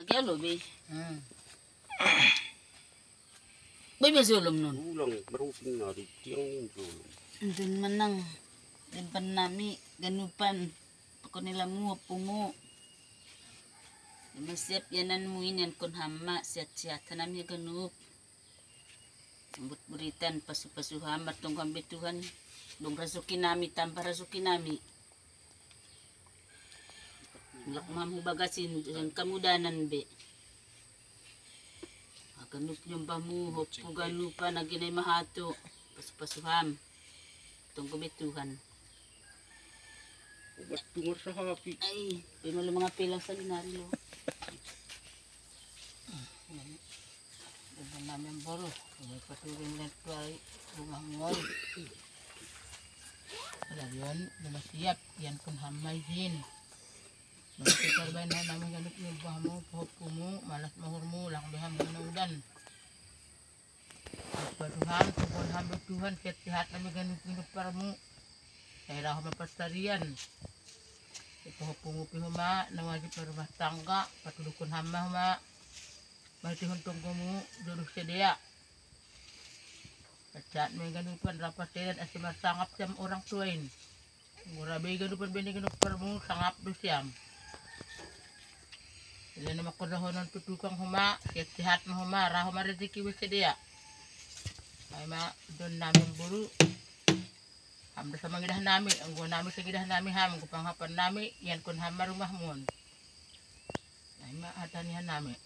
Galo be. Bay masulom nun. Ulang beruping na di tiang ning tulong. Dun manang. Dun pan nami ganupan. Pako nila mo pumo. Masip yanan mo inan kon hama siat-siat nami ganup. Sambut buritan pasu-pasu hamat tong kambituhan. Dong rasuki nami tambah rasuki nami. Mulak mamu bagasin dan kamudanan be. Ganup yung bamu hopu ganupa na ginay mahato. Pasu-pasuham. Tong kambituhan. Ubat tungar sa hapi. Ay, pinalo mga pilang sa linarilo. Diba namin boro. May patuloy na tuwari rumah ngol. Alam yun, lumasiyap. Yan kung hamayin. Magkikarbay na namin ganit yung bahamo, puhupo mo, malas mahur mo, lang biham ganudan. Patuhan, tukon hambag Tuhan, tihat namin ganit para mo. Kaya ako mapastarian. Ipuhupo huma, nawagi pa rumah tangga, patulukon hama huma. Mahitihon tunggu mo, duduk sedia. Kacat may ganupan, rapat tiran, asim sangap siyam orang tuain. Murabay ganupan, biniganuk para mo, sangap do siyam. Sila na makunahon ng tutukang huma, sihat mo huma, raho mariziki wis sedia. Ay ma, doon namin buru. Hamda sa mga gidahan namin, ang guwan namin sa gidahan namin ham, kupanghapan namin, yan kun hamar rumah mon. Ay ma, hatanihan namin.